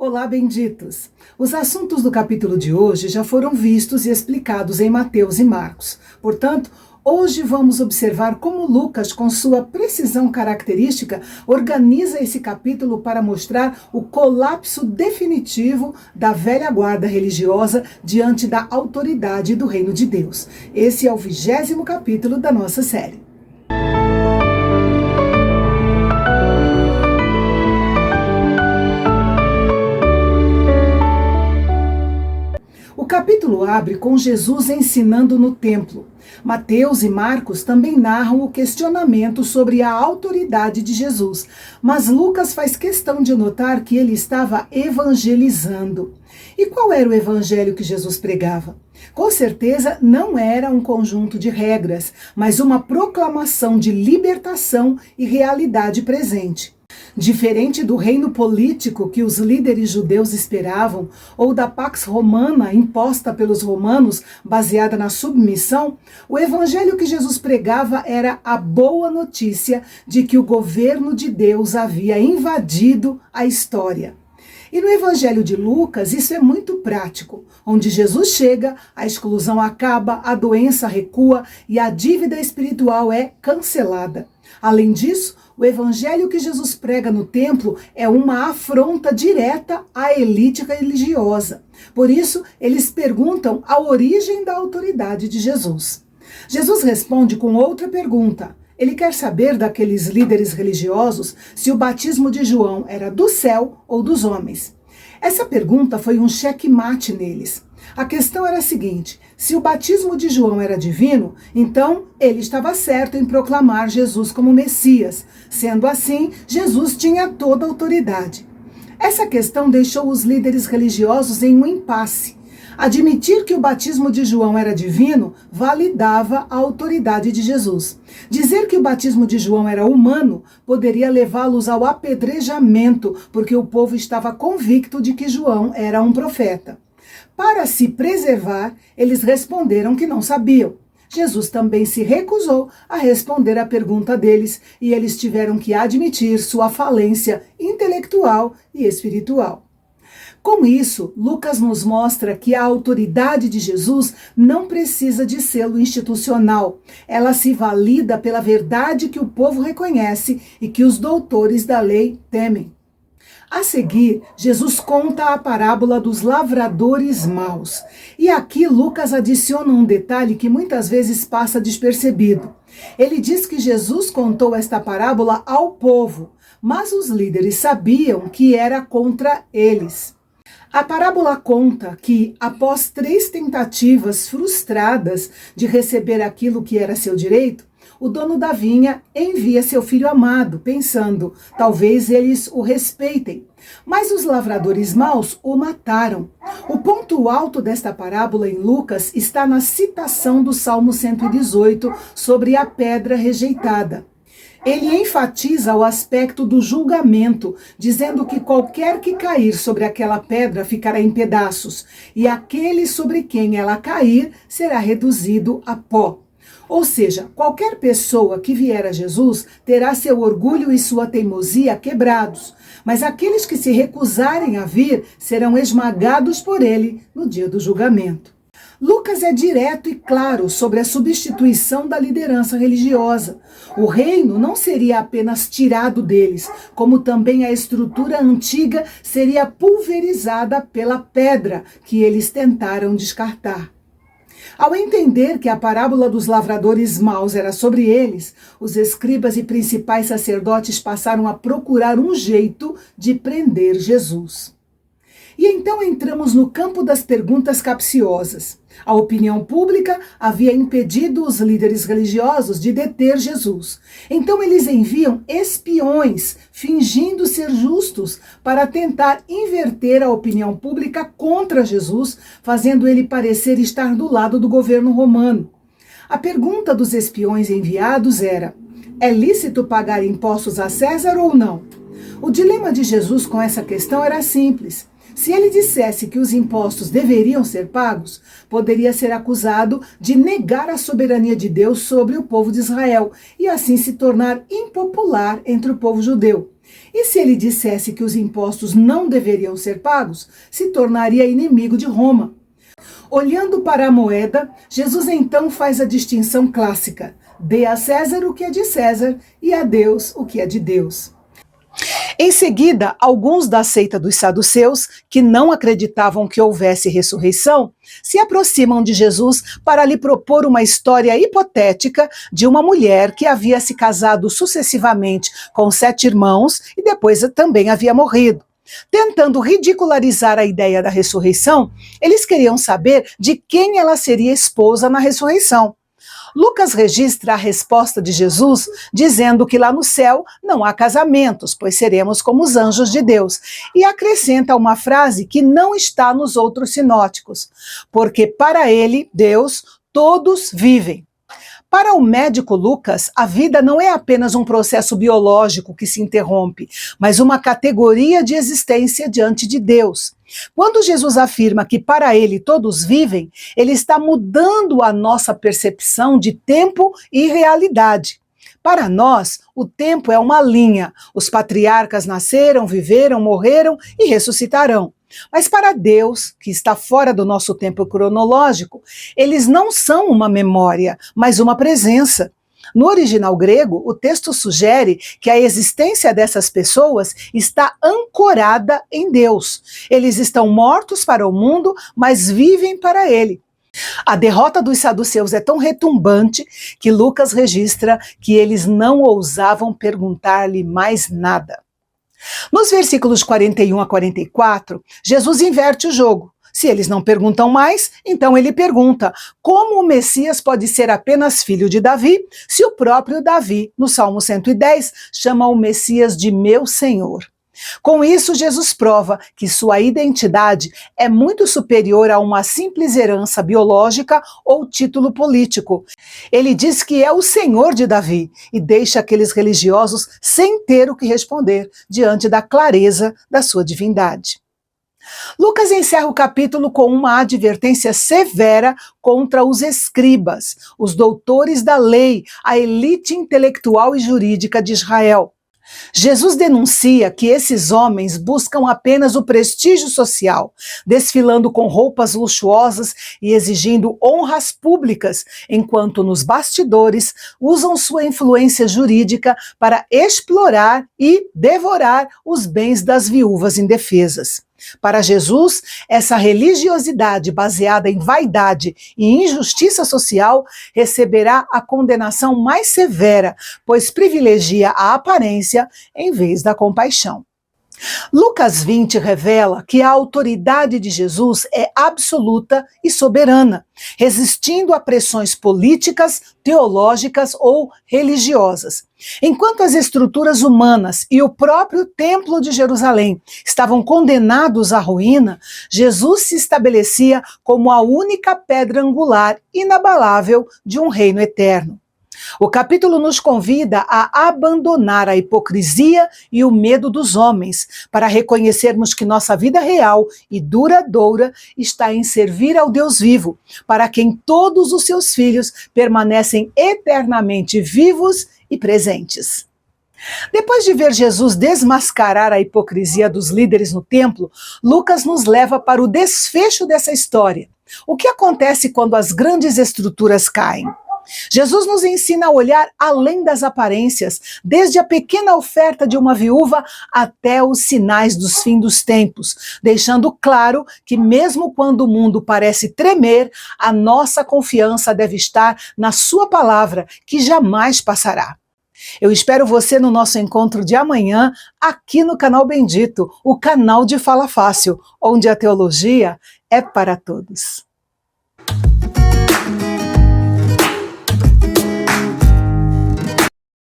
Olá, benditos! Os assuntos do capítulo de hoje já foram vistos e explicados em Mateus e Marcos. Portanto, hoje vamos observar como Lucas, com sua precisão característica, organiza esse capítulo para mostrar o colapso definitivo da velha guarda religiosa diante da autoridade do reino de Deus. Esse é o 20º capítulo da nossa série. O capítulo abre com Jesus ensinando no templo. Mateus e Marcos também narram o questionamento sobre a autoridade de Jesus, mas Lucas faz questão de notar que ele estava evangelizando. E qual era o evangelho que Jesus pregava? Com certeza não era um conjunto de regras, mas uma proclamação de libertação e realidade presente. Diferente do reino político que os líderes judeus esperavam, ou da Pax Romana imposta pelos romanos, baseada na submissão, o evangelho que Jesus pregava era a boa notícia de que o governo de Deus havia invadido a história. E no Evangelho de Lucas, isso é muito prático. Onde Jesus chega, a exclusão acaba, a doença recua e a dívida espiritual é cancelada. Além disso, o evangelho que Jesus prega no templo é uma afronta direta à elite religiosa. Por isso, eles perguntam a origem da autoridade de Jesus. Jesus responde com outra pergunta. Ele quer saber daqueles líderes religiosos se o batismo de João era do céu ou dos homens. Essa pergunta foi um checkmate neles. A questão era a seguinte: se o batismo de João era divino, então ele estava certo em proclamar Jesus como Messias. Sendo assim, Jesus tinha toda a autoridade. Essa questão deixou os líderes religiosos em um impasse. Admitir que o batismo de João era divino validava a autoridade de Jesus. Dizer que o batismo de João era humano poderia levá-los ao apedrejamento, porque o povo estava convicto de que João era um profeta. Para se preservar, eles responderam que não sabiam. Jesus também se recusou a responder à pergunta deles e eles tiveram que admitir sua falência intelectual e espiritual. Com isso, Lucas nos mostra que a autoridade de Jesus não precisa de selo institucional. Ela se valida pela verdade que o povo reconhece e que os doutores da lei temem. A seguir, Jesus conta a parábola dos lavradores maus. E aqui Lucas adiciona um detalhe que muitas vezes passa despercebido. Ele diz que Jesus contou esta parábola ao povo, mas os líderes sabiam que era contra eles. A parábola conta que, após 3 tentativas frustradas de receber aquilo que era seu direito, o dono da vinha envia seu filho amado, pensando, talvez eles o respeitem. Mas os lavradores maus o mataram. O ponto alto desta parábola em Lucas está na citação do Salmo 118 sobre a pedra rejeitada. Ele enfatiza o aspecto do julgamento, dizendo que qualquer que cair sobre aquela pedra ficará em pedaços, e aquele sobre quem ela cair será reduzido a pó. Ou seja, qualquer pessoa que vier a Jesus terá seu orgulho e sua teimosia quebrados, mas aqueles que se recusarem a vir serão esmagados por ele no dia do julgamento. Lucas é direto e claro sobre a substituição da liderança religiosa. O reino não seria apenas tirado deles, como também a estrutura antiga seria pulverizada pela pedra que eles tentaram descartar. Ao entender que a parábola dos lavradores maus era sobre eles, os escribas e principais sacerdotes passaram a procurar um jeito de prender Jesus. E então entramos no campo das perguntas capciosas. A opinião pública havia impedido os líderes religiosos de deter Jesus. Então eles enviam espiões, fingindo ser justos, para tentar inverter a opinião pública contra Jesus, fazendo ele parecer estar do lado do governo romano. A pergunta dos espiões enviados era: é lícito pagar impostos a César ou não? O dilema de Jesus com essa questão era simples. Se ele dissesse que os impostos deveriam ser pagos, poderia ser acusado de negar a soberania de Deus sobre o povo de Israel e assim se tornar impopular entre o povo judeu. E se ele dissesse que os impostos não deveriam ser pagos, se tornaria inimigo de Roma. Olhando para a moeda, Jesus então faz a distinção clássica: dê a César o que é de César e a Deus o que é de Deus. Em seguida, alguns da seita dos saduceus, que não acreditavam que houvesse ressurreição, se aproximam de Jesus para lhe propor uma história hipotética de uma mulher que havia se casado sucessivamente com 7 irmãos e depois também havia morrido. Tentando ridicularizar a ideia da ressurreição, eles queriam saber de quem ela seria esposa na ressurreição. Lucas registra a resposta de Jesus dizendo que lá no céu não há casamentos, pois seremos como os anjos de Deus. E acrescenta uma frase que não está nos outros sinóticos: porque para ele, Deus, todos vivem. Para o médico Lucas, a vida não é apenas um processo biológico que se interrompe, mas uma categoria de existência diante de Deus. Quando Jesus afirma que para ele todos vivem, ele está mudando a nossa percepção de tempo e realidade. Para nós, o tempo é uma linha. Os patriarcas nasceram, viveram, morreram e ressuscitarão. Mas para Deus, que está fora do nosso tempo cronológico, eles não são uma memória, mas uma presença. No original grego, o texto sugere que a existência dessas pessoas está ancorada em Deus. Eles estão mortos para o mundo, mas vivem para ele. A derrota dos saduceus é tão retumbante que Lucas registra que eles não ousavam perguntar-lhe mais nada. Nos versículos 41 a 44, Jesus inverte o jogo. Se eles não perguntam mais, então ele pergunta: como o Messias pode ser apenas filho de Davi, se o próprio Davi, no Salmo 110, chama o Messias de meu Senhor? Com isso, Jesus prova que sua identidade é muito superior a uma simples herança biológica ou título político. Ele diz que é o Senhor de Davi e deixa aqueles religiosos sem ter o que responder diante da clareza da sua divindade. Lucas encerra o capítulo com uma advertência severa contra os escribas, os doutores da lei, a elite intelectual e jurídica de Israel. Jesus denuncia que esses homens buscam apenas o prestígio social, desfilando com roupas luxuosas e exigindo honras públicas, enquanto nos bastidores usam sua influência jurídica para explorar e devorar os bens das viúvas indefesas. Para Jesus, essa religiosidade baseada em vaidade e injustiça social receberá a condenação mais severa, pois privilegia a aparência em vez da compaixão. Lucas 20 revela que a autoridade de Jesus é absoluta e soberana, resistindo a pressões políticas, teológicas ou religiosas. Enquanto as estruturas humanas e o próprio Templo de Jerusalém estavam condenados à ruína, Jesus se estabelecia como a única pedra angular inabalável de um reino eterno. O capítulo nos convida a abandonar a hipocrisia e o medo dos homens, para reconhecermos que nossa vida real e duradoura está em servir ao Deus vivo, para quem todos os seus filhos permanecem eternamente vivos e presentes. Depois de ver Jesus desmascarar a hipocrisia dos líderes no templo, Lucas nos leva para o desfecho dessa história. O que acontece quando as grandes estruturas caem? Jesus nos ensina a olhar além das aparências, desde a pequena oferta de uma viúva até os sinais dos fins dos tempos, deixando claro que mesmo quando o mundo parece tremer, a nossa confiança deve estar na sua palavra, que jamais passará. Eu espero você no nosso encontro de amanhã, aqui no Canal Bendito, o canal de Fala Fácil, onde a teologia é para todos.